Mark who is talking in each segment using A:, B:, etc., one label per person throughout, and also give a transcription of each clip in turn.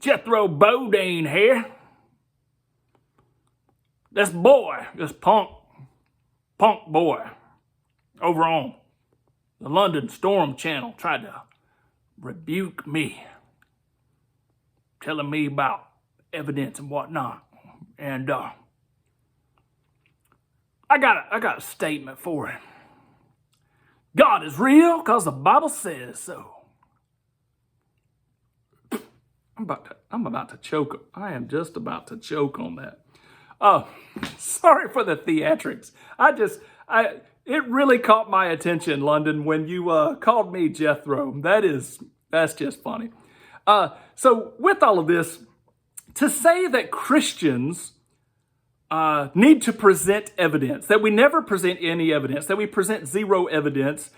A: Jethro Bodine here. This boy, this punk boy over on the London Storm channel tried to rebuke me, telling me about evidence and whatnot. And I got a statement for him. God is real because the Bible says so. I'm about to choke. I am just about to choke on that. Sorry for the theatrics. It really caught my attention, London, when you called me Jethro. That's just funny. So with all of this, to say that Christians need to present evidence, that we never present any evidence, that we present zero evidence,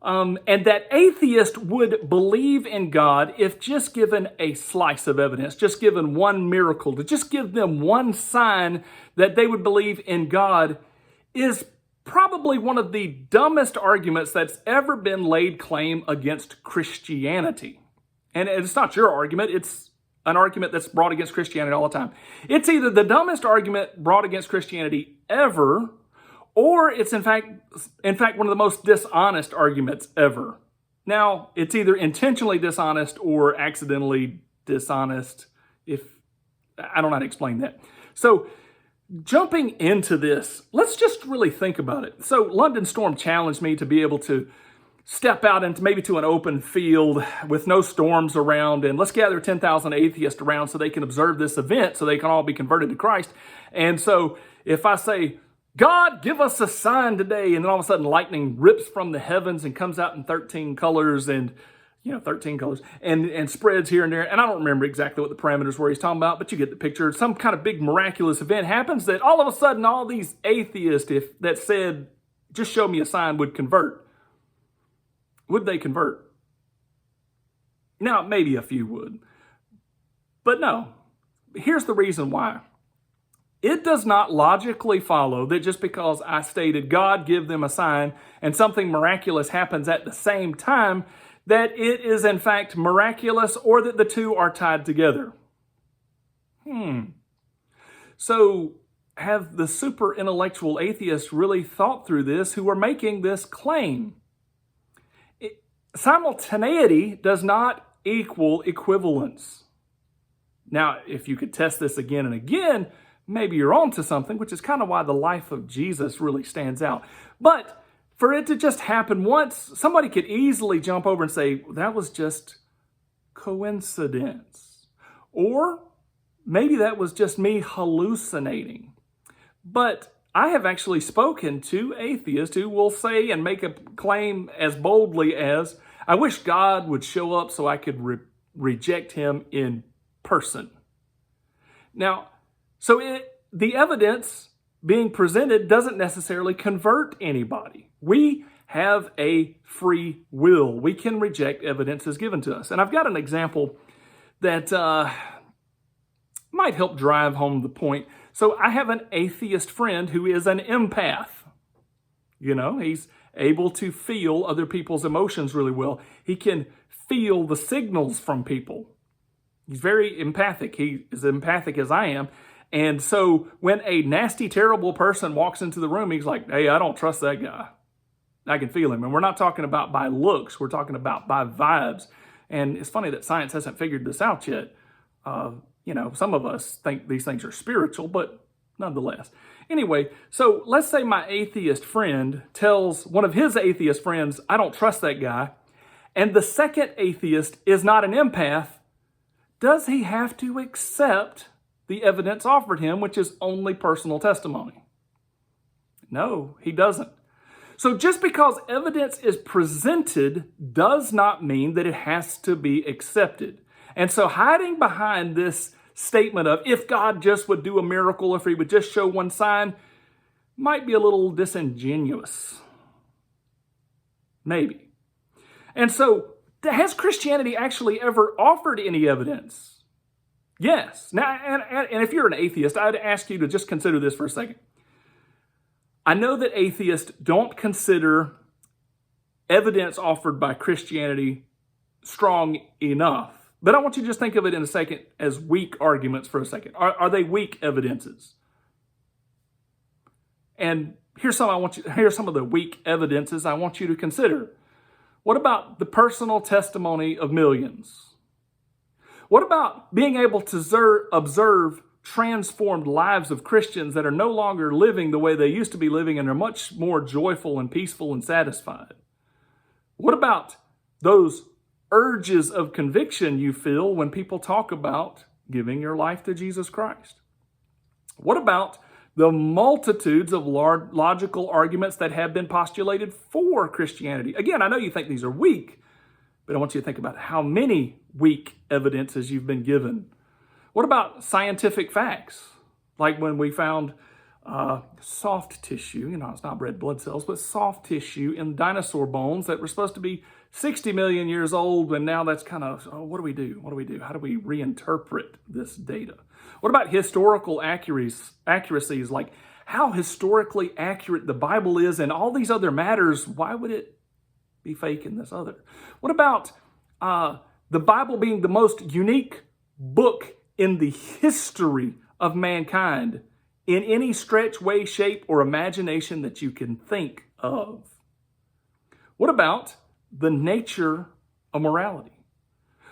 A: and that atheists would believe in God if just given a slice of evidence, just given one miracle, to just give them one sign that they would believe in God, is probably one of the dumbest arguments that's ever been laid claim against Christianity. And it's not your argument, it's an argument that's brought against Christianity all the time. It's either the dumbest argument brought against Christianity ever, or it's in fact one of the most dishonest arguments ever. Now, it's either intentionally dishonest or accidentally dishonest. I don't know how to explain that. So, jumping into this, let's just really think about it. So, London Storm challenged me to be able to step out into maybe to an open field with no storms around, and let's gather 10,000 atheists around so they can observe this event, so they can all be converted to Christ. And so, if I say, God, give us a sign today. And then all of a sudden lightning rips from the heavens and comes out in 13 colors and, 13 colors and spreads here and there. And I don't remember exactly what the parameters were he's talking about, but you get the picture. Some kind of big miraculous event happens that all of a sudden all these atheists that said, just show me a sign, would convert. Would they convert? Now, maybe a few would. But no. Here's the reason why. It does not logically follow that just because I stated God give them a sign and something miraculous happens at the same time, that it is in fact miraculous or that the two are tied together. So have the super intellectual atheists really thought through this who are making this claim? Simultaneity does not equal equivalence. Now, if you could test this again and again, maybe you're on to something, which is kind of why the life of Jesus really stands out. But for it to just happen once, somebody could easily jump over and say, that was just coincidence. Or maybe that was just me hallucinating. But I have actually spoken to atheists who will say and make a claim as boldly as, I wish God would show up so I could reject him in person. Now, the evidence being presented doesn't necessarily convert anybody. We have a free will. We can reject evidence as given to us. And I've got an example that might help drive home the point. So I have an atheist friend who is an empath. He's able to feel other people's emotions really well. He can feel the signals from people. He's very empathic. He is empathic as I am. And so when a nasty, terrible person walks into the room, he's like, hey, I don't trust that guy. I can feel him. And we're not talking about by looks. We're talking about by vibes. And it's funny that science hasn't figured this out yet. Some of us think these things are spiritual, but nonetheless. Anyway, so let's say my atheist friend tells one of his atheist friends, I don't trust that guy. And the second atheist is not an empath. Does he have to accept the evidence offered him, which is only personal testimony? No, he doesn't. So just because evidence is presented does not mean that it has to be accepted. And so hiding behind this statement of if God just would do a miracle, if he would just show one sign, might be a little disingenuous. Maybe. And so has Christianity actually ever offered any evidence? Yes. Now, and if you're an atheist, I'd ask you to just consider this for a second. I know that atheists don't consider evidence offered by Christianity strong enough. But I want you to just think of it in a second as weak arguments for a second. Are they weak evidences? And here's some of the weak evidences I want you to consider. What about the personal testimony of millions? What about being able to observe transformed lives of Christians that are no longer living the way they used to be living and are much more joyful and peaceful and satisfied? What about those urges of conviction you feel when people talk about giving your life to Jesus Christ? What about the multitudes of logical arguments that have been postulated for Christianity? Again, I know you think these are weak, but I want you to think about how many weak evidences you've been given. What about scientific facts? Like when we found soft tissue, it's not red blood cells, but soft tissue in dinosaur bones that were supposed to be 60 million years old, and now that's kind of, what do we do? What do we do? How do we reinterpret this data? What about historical accuracies, like how historically accurate the Bible is and all these other matters? Why would it be fake in this other? What about the Bible being the most unique book in the history of mankind in any stretch, way, shape, or imagination that you can think of? What about the nature of morality?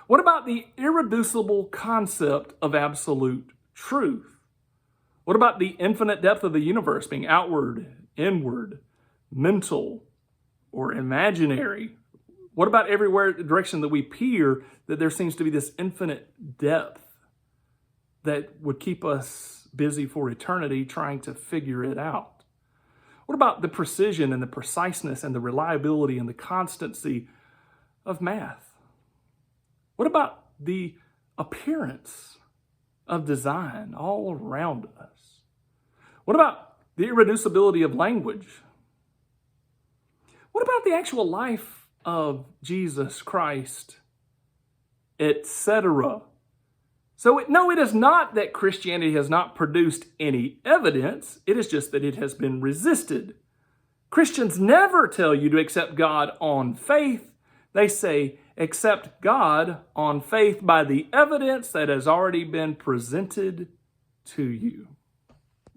A: What about the irreducible concept of absolute truth? What about the infinite depth of the universe being outward, inward, mental, or imaginary? What about everywhere direction that we peer, that there seems to be this infinite depth that would keep us busy for eternity trying to figure it out? What about the precision and the preciseness and the reliability and the constancy of math? What about the appearance of design all around us? What about the irreducibility of language? What about the actual life of Jesus Christ, etc.? So no, it is not that Christianity has not produced any evidence. It is just that it has been resisted. Christians never tell you to accept God on faith. They say, accept God on faith by the evidence that has already been presented to you.